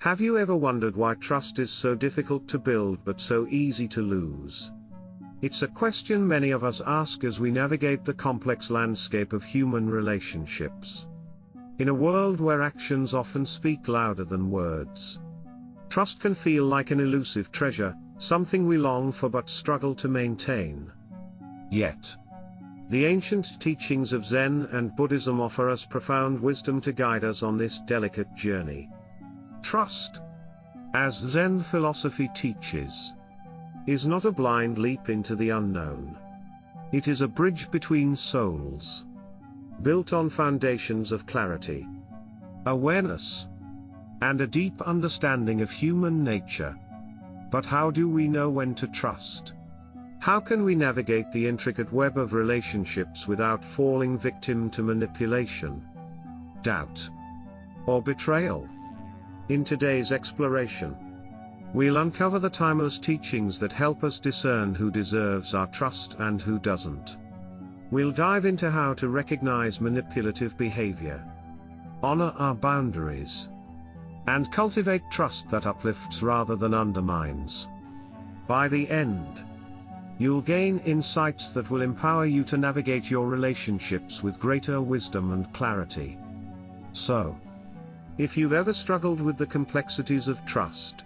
Have you ever wondered why trust is so difficult to build but so easy to lose? It's a question many of us ask as we navigate the complex landscape of human relationships. In a world where actions often speak louder than words, trust can feel like an elusive treasure, something we long for but struggle to maintain. Yet, the ancient teachings of Zen and Buddhism offer us profound wisdom to guide us on this delicate journey. Trust, as Zen philosophy teaches, is not a blind leap into the unknown. It is a bridge between souls, built on foundations of clarity, awareness, and a deep understanding of human nature. But how do we know when to trust? How can we navigate the intricate web of relationships without falling victim to manipulation, doubt, or betrayal? In today's exploration, we'll uncover the timeless teachings that help us discern who deserves our trust and who doesn't. We'll dive into how to recognize manipulative behavior, honor our boundaries, and cultivate trust that uplifts rather than undermines. By the end, you'll gain insights that will empower you to navigate your relationships with greater wisdom and clarity. So, if you've ever struggled with the complexities of trust,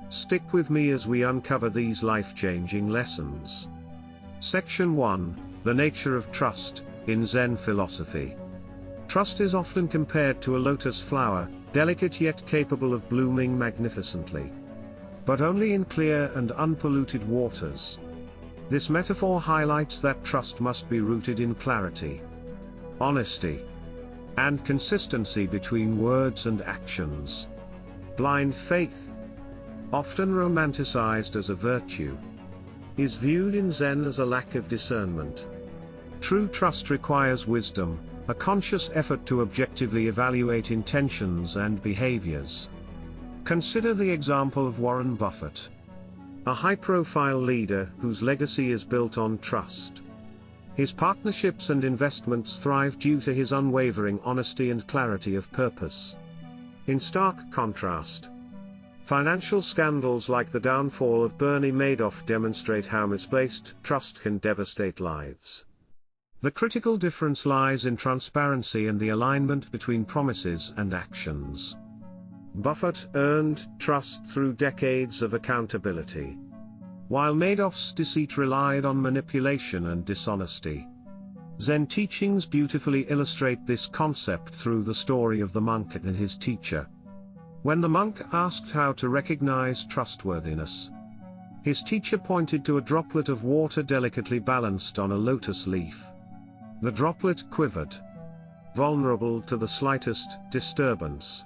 stick with me as we uncover these life-changing lessons. Section 1: The Nature of Trust, in Zen Philosophy. Trust is often compared to a lotus flower, delicate yet capable of blooming magnificently. But only in clear and unpolluted waters. This metaphor highlights that trust must be rooted in clarity, honesty, and consistency between words and actions. Blind faith, often romanticized as a virtue, is viewed in Zen as a lack of discernment. True trust requires wisdom, a conscious effort to objectively evaluate intentions and behaviors. Consider the example of Warren Buffett, a high-profile leader whose legacy is built on trust. His partnerships and investments thrive due to his unwavering honesty and clarity of purpose. In stark contrast, financial scandals like the downfall of Bernie Madoff demonstrate how misplaced trust can devastate lives. The critical difference lies in transparency and the alignment between promises and actions. Buffett earned trust through decades of accountability, while Madoff's deceit relied on manipulation and dishonesty. Zen teachings beautifully illustrate this concept through the story of the monk and his teacher. When the monk asked how to recognize trustworthiness, his teacher pointed to a droplet of water delicately balanced on a lotus leaf. The droplet quivered, vulnerable to the slightest disturbance.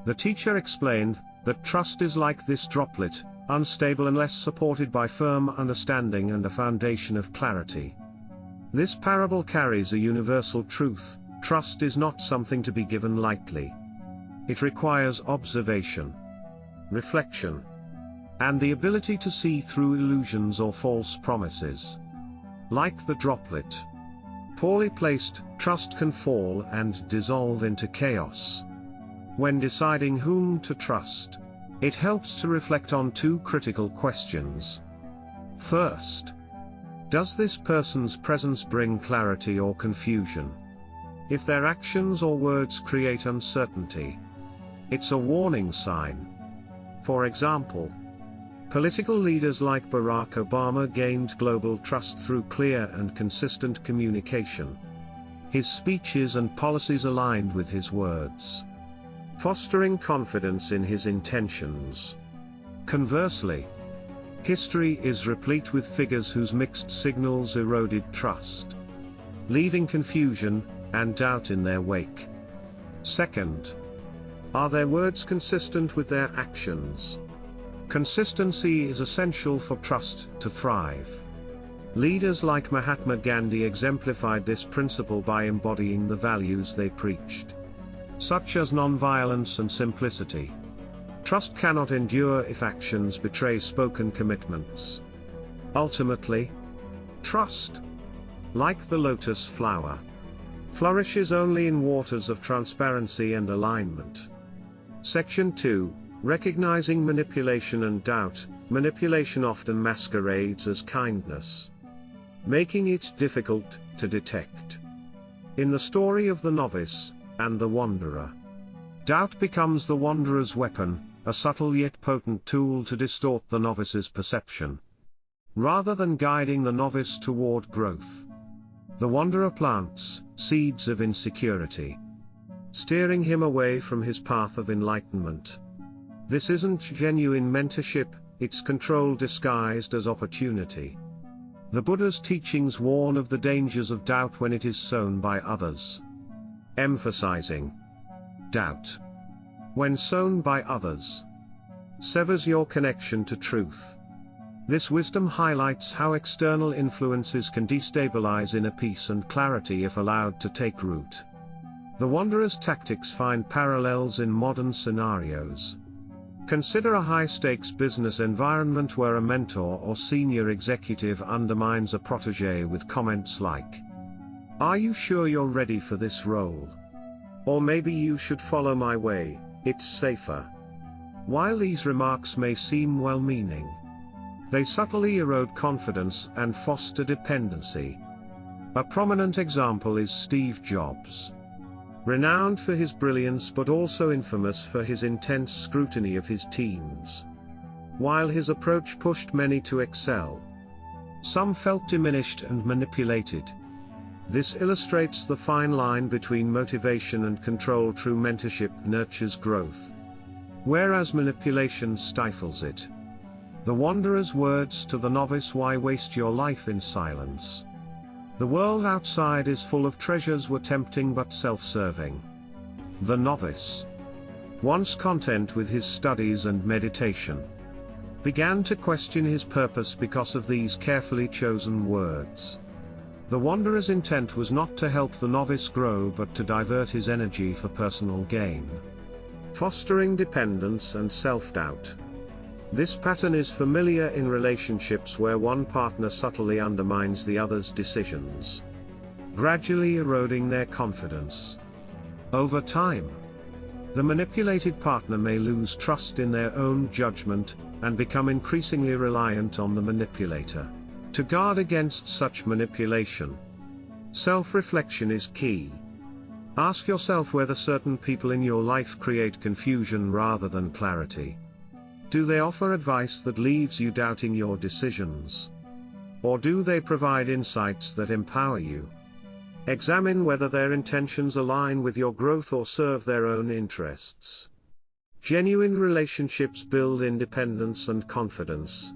The teacher explained that trust is like this droplet, unstable unless supported by firm understanding and a foundation of clarity. This parable carries a universal truth: trust is not something to be given lightly. It requires observation, reflection, and the ability to see through illusions or false promises. Like the droplet, poorly placed trust can fall and dissolve into chaos. When deciding whom to trust, it helps to reflect on two critical questions. First, does this person's presence bring clarity or confusion? If their actions or words create uncertainty, it's a warning sign. For example, political leaders like Barack Obama gained global trust through clear and consistent communication. His speeches and policies aligned with his words, fostering confidence in his intentions. Conversely, history is replete with figures whose mixed signals eroded trust, leaving confusion and doubt in their wake. Second, are their words consistent with their actions? Consistency is essential for trust to thrive. Leaders like Mahatma Gandhi exemplified this principle by embodying the values they preached, such as nonviolence and simplicity. Trust cannot endure if actions betray spoken commitments. Ultimately, trust, like the lotus flower, flourishes only in waters of transparency and alignment. Section 2: Recognizing manipulation and doubt, manipulation often masquerades as kindness, making it difficult to detect. In the story of the novice and the wanderer, doubt becomes the wanderer's weapon, a subtle yet potent tool to distort the novice's perception. Rather than guiding the novice toward growth, the wanderer plants seeds of insecurity, steering him away from his path of enlightenment. This isn't genuine mentorship, it's control disguised as opportunity. The Buddha's teachings warn of the dangers of doubt when it is sown by others. Emphasizing doubt, when sown by others, severs your connection to truth. This wisdom highlights how external influences can destabilize inner peace and clarity if allowed to take root. The wanderer's tactics find parallels in modern scenarios. Consider a high-stakes business environment where a mentor or senior executive undermines a protégé with comments like, "Are you sure you're ready for this role? Or maybe you should follow my way, it's safer." While these remarks may seem well-meaning, they subtly erode confidence and foster dependency. A prominent example is Steve Jobs, renowned for his brilliance but also infamous for his intense scrutiny of his teams. While his approach pushed many to excel, some felt diminished and manipulated. This illustrates the fine line between motivation and control. True mentorship nurtures growth, whereas manipulation stifles it. The wanderer's words to the novice: "Why waste your life in silence? The world outside is full of treasures," were tempting but self-serving. The novice, once content with his studies and meditation, began to question his purpose because of these carefully chosen words. The wanderer's intent was not to help the novice grow but to divert his energy for personal gain, fostering dependence and self-doubt. This pattern is familiar in relationships where one partner subtly undermines the other's decisions, gradually eroding their confidence. Over time, the manipulated partner may lose trust in their own judgment, and become increasingly reliant on the manipulator. To guard against such manipulation, self-reflection is key. Ask yourself whether certain people in your life create confusion rather than clarity. Do they offer advice that leaves you doubting your decisions? Or do they provide insights that empower you? Examine whether their intentions align with your growth or serve their own interests. Genuine relationships build independence and confidence,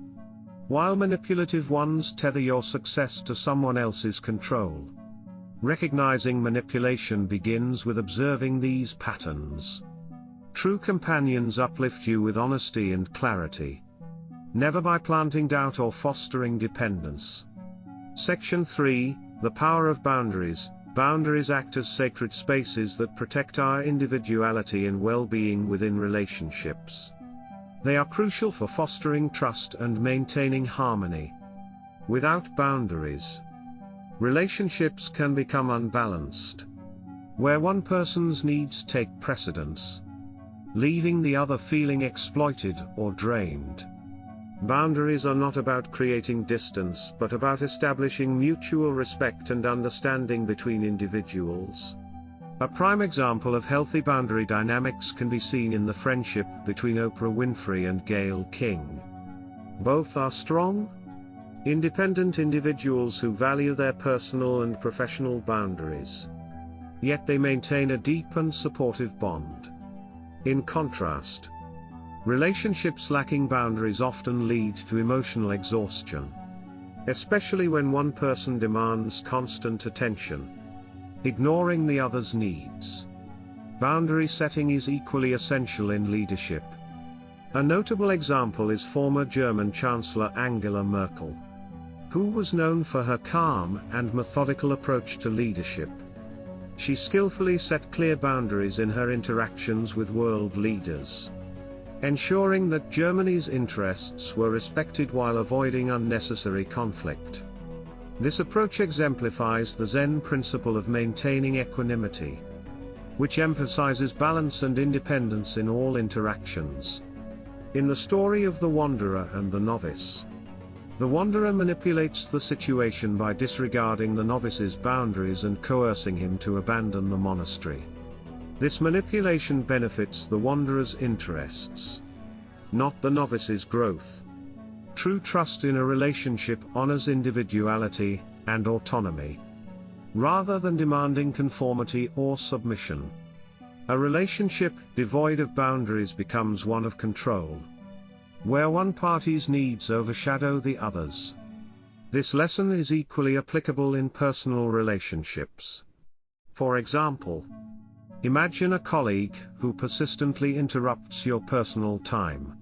while manipulative ones tether your success to someone else's control. Recognizing manipulation begins with observing these patterns. True companions uplift you with honesty and clarity, never by planting doubt or fostering dependence. Section 3, The Power of Boundaries. Boundaries act as sacred spaces that protect our individuality and well-being within relationships. They are crucial for fostering trust and maintaining harmony. Without boundaries, relationships can become unbalanced, where one person's needs take precedence, leaving the other feeling exploited or drained. Boundaries are not about creating distance but about establishing mutual respect and understanding between individuals. A prime example of healthy boundary dynamics can be seen in the friendship between Oprah Winfrey and Gayle King. Both are strong, independent individuals who value their personal and professional boundaries. Yet they maintain a deep and supportive bond. In contrast, relationships lacking boundaries often lead to emotional exhaustion, especially when one person demands constant attention, ignoring the other's needs. Boundary setting is equally essential in leadership. A notable example is former German Chancellor Angela Merkel, who was known for her calm and methodical approach to leadership. She skillfully set clear boundaries in her interactions with world leaders, ensuring that Germany's interests were respected while avoiding unnecessary conflict. This approach exemplifies the Zen principle of maintaining equanimity, which emphasizes balance and independence in all interactions. In the story of the wanderer and the novice, the wanderer manipulates the situation by disregarding the novice's boundaries and coercing him to abandon the monastery. This manipulation benefits the wanderer's interests, not the novice's growth. True trust in a relationship honors individuality and autonomy, rather than demanding conformity or submission. A relationship devoid of boundaries becomes one of control, where one party's needs overshadow the other's. This lesson is equally applicable in personal relationships. For example, imagine a colleague who persistently interrupts your personal time,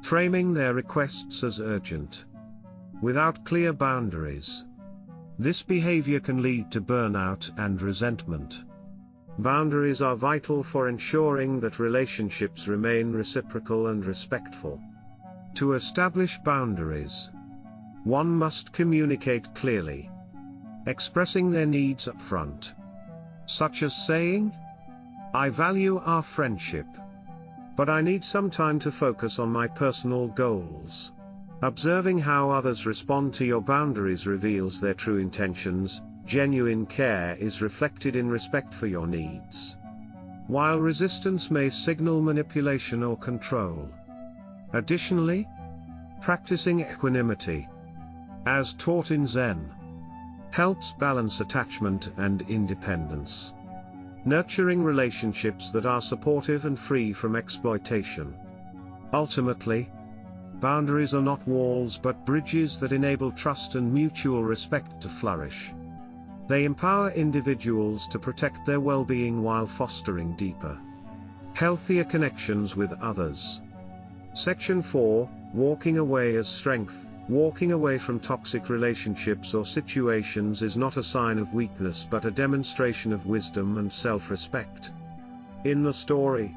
framing their requests as urgent, without clear boundaries. This behavior can lead to burnout and resentment. Boundaries are vital for ensuring that relationships remain reciprocal and respectful. To establish boundaries, one must communicate clearly, expressing their needs upfront, such as saying, "I value our friendship, but I need some time to focus on my personal goals." Observing how others respond to your boundaries reveals their true intentions. Genuine care is reflected in respect for your needs, while resistance may signal manipulation or control. Additionally, practicing equanimity, as taught in Zen, helps balance attachment and independence, nurturing relationships that are supportive and free from exploitation. Ultimately, boundaries are not walls but bridges that enable trust and mutual respect to flourish. They empower individuals to protect their well-being while fostering deeper, healthier connections with others. Section 4, Walking Away as Strength. Walking away from toxic relationships or situations is not a sign of weakness but a demonstration of wisdom and self-respect. In the story,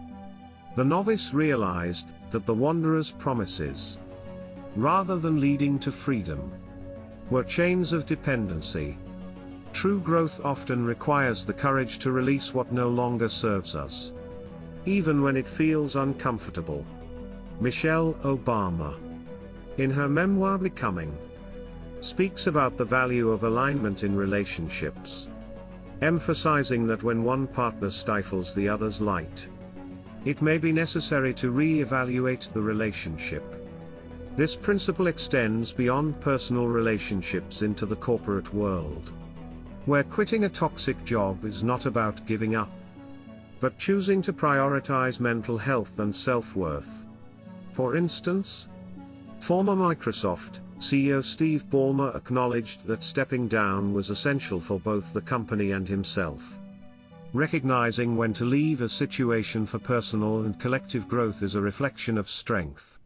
the novice realized that the wanderer's promises, rather than leading to freedom, were chains of dependency. True growth often requires the courage to release what no longer serves us, even when it feels uncomfortable. Michelle Obama, in her memoir Becoming, speaks about the value of alignment in relationships, emphasizing that when one partner stifles the other's light, it may be necessary to re-evaluate the relationship. This principle extends beyond personal relationships into the corporate world, where quitting a toxic job is not about giving up, but choosing to prioritize mental health and self-worth. For instance, former Microsoft CEO Steve Ballmer acknowledged that stepping down was essential for both the company and himself. Recognizing when to leave a situation for personal and collective growth is a reflection of strength,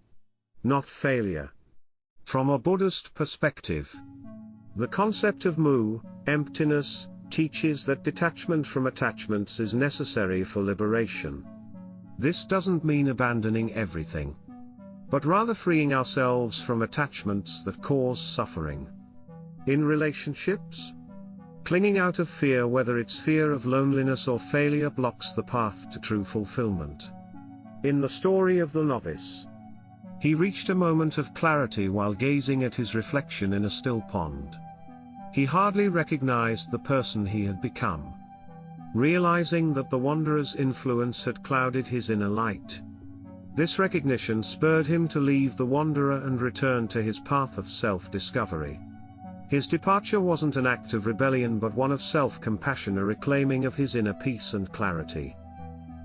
not failure. From a Buddhist perspective, the concept of mu, emptiness, teaches that detachment from attachments is necessary for liberation. This doesn't mean abandoning everything, but rather freeing ourselves from attachments that cause suffering. In relationships, clinging out of fear, whether it's fear of loneliness or failure, blocks the path to true fulfillment. In the story of the novice, he reached a moment of clarity while gazing at his reflection in a still pond. He hardly recognized the person he had become, realizing that the wanderer's influence had clouded his inner light. This recognition spurred him to leave the wanderer and return to his path of self-discovery. His departure wasn't an act of rebellion but one of self-compassion, a reclaiming of his inner peace and clarity.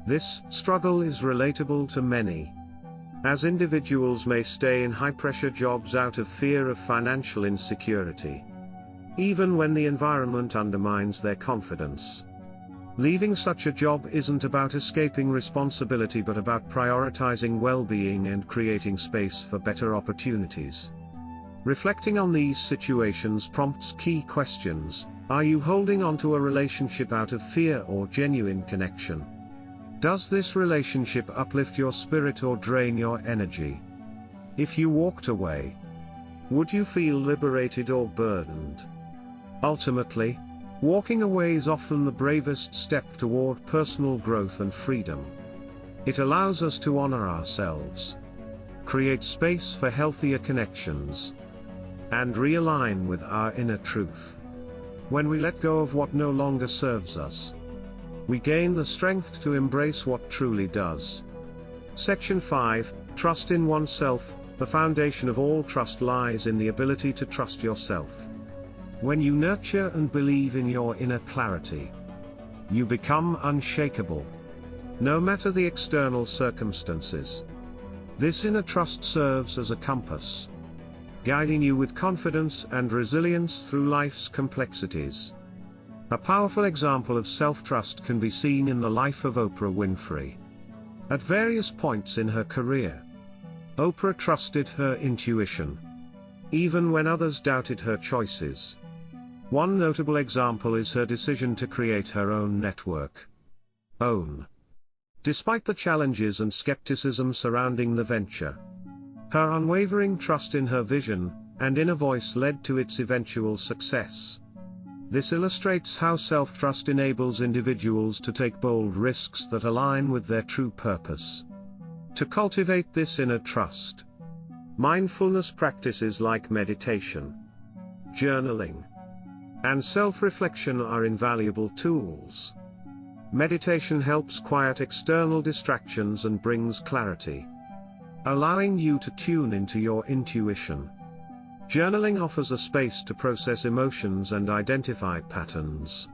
This struggle is relatable to many, as individuals may stay in high-pressure jobs out of fear of financial insecurity, even when the environment undermines their confidence. Leaving such a job isn't about escaping responsibility but about prioritizing well-being and creating space for better opportunities. Reflecting on these situations prompts key questions. Are you holding on to a relationship out of fear or genuine connection? Does this relationship uplift your spirit or drain your energy? If you walked away, would you feel liberated or burdened? Ultimately, walking away is often the bravest step toward personal growth and freedom. It allows us to honor ourselves, create space for healthier connections, and realign with our inner truth. When we let go of what no longer serves us, we gain the strength to embrace what truly does. Section 5, Trust in oneself. The foundation of all trust lies in the ability to trust yourself. When you nurture and believe in your inner clarity, you become unshakable, no matter the external circumstances. This inner trust serves as a compass, guiding you with confidence and resilience through life's complexities. A powerful example of self-trust can be seen in the life of Oprah Winfrey. At various points in her career, Oprah trusted her intuition, even when others doubted her choices. One notable example is her decision to create her own network, OWN. Despite the challenges and skepticism surrounding the venture, her unwavering trust in her vision and inner voice led to its eventual success. This illustrates how self-trust enables individuals to take bold risks that align with their true purpose. To cultivate this inner trust, mindfulness practices like meditation, journaling, and self-reflection are invaluable tools. Meditation helps quiet external distractions and brings clarity, allowing you to tune into your intuition. Journaling offers a space to process emotions and identify patterns,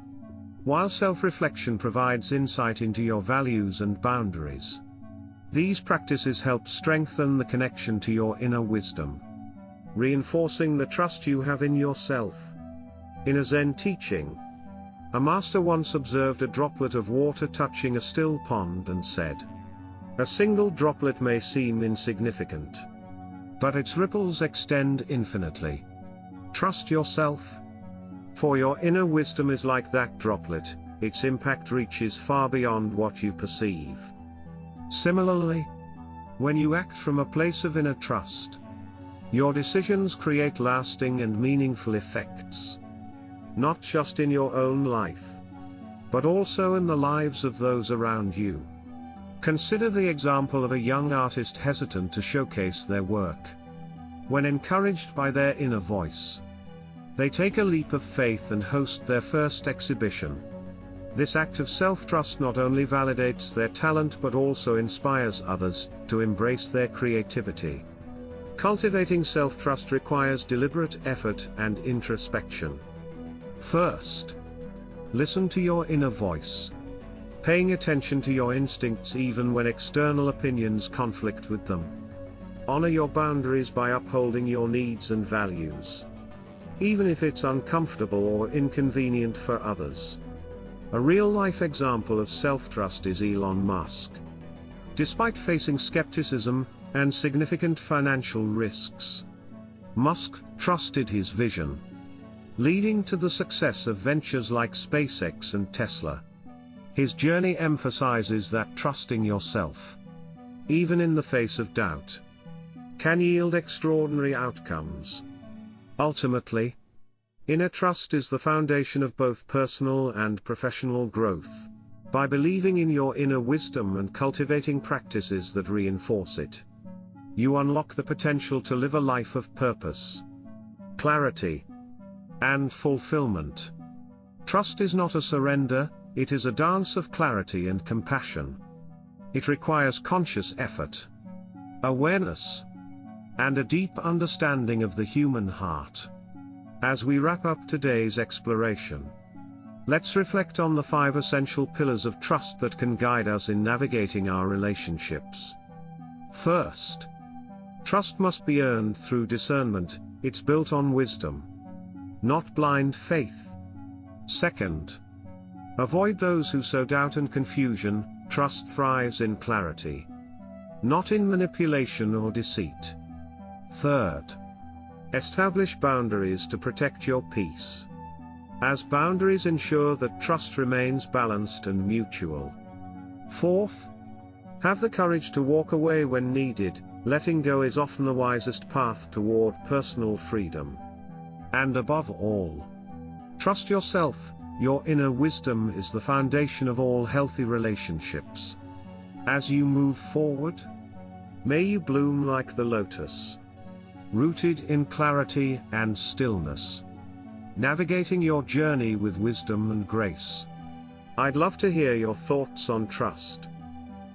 while self-reflection provides insight into your values and boundaries. These practices help strengthen the connection to your inner wisdom, reinforcing the trust you have in yourself. In a Zen teaching, a master once observed a droplet of water touching a still pond and said, "A single droplet may seem insignificant, but its ripples extend infinitely. Trust yourself, for your inner wisdom is like that droplet, its impact reaches far beyond what you perceive." Similarly, when you act from a place of inner trust, your decisions create lasting and meaningful effects, not just in your own life, but also in the lives of those around you. Consider the example of a young artist hesitant to showcase their work. When encouraged by their inner voice, they take a leap of faith and host their first exhibition. This act of self-trust not only validates their talent but also inspires others to embrace their creativity. Cultivating self-trust requires deliberate effort and introspection. First, listen to your inner voice, paying attention to your instincts even when external opinions conflict with them. Honor your boundaries by upholding your needs and values, even if it's uncomfortable or inconvenient for others. A real-life example of self-trust is Elon Musk. Despite facing skepticism and significant financial risks, Musk trusted his vision, leading to the success of ventures like SpaceX and Tesla. His journey emphasizes that trusting yourself, even in the face of doubt, can yield extraordinary outcomes. Ultimately, inner trust is the foundation of both personal and professional growth. By believing in your inner wisdom and cultivating practices that reinforce it, you unlock the potential to live a life of purpose, clarity, and fulfillment. Trust is not a surrender, it is a dance of clarity and compassion. It requires conscious effort, awareness, and a deep understanding of the human heart. As we wrap up today's exploration, let's reflect on the 5 essential pillars of trust that can guide us in navigating our relationships. First, trust must be earned through discernment. It's built on wisdom, not blind faith. Second, avoid those who sow doubt and confusion. Trust thrives in clarity, not in manipulation or deceit. Third, establish boundaries to protect your peace, as boundaries ensure that trust remains balanced and mutual. Fourth, have the courage to walk away when needed. Letting go is often the wisest path toward personal freedom. And above all, trust yourself. Your inner wisdom is the foundation of all healthy relationships. As you move forward, May you bloom like the lotus, rooted in clarity and stillness, navigating your journey with wisdom and grace. I'd love to hear your thoughts on trust.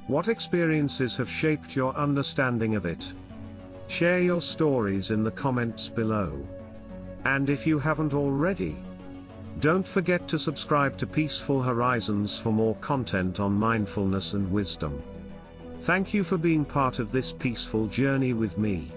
What experiences have shaped your understanding of it? Share your stories in the comments below. And if you haven't already, don't forget to subscribe to Peaceful Horizons for more content on mindfulness and wisdom. Thank you for being part of this peaceful journey with me.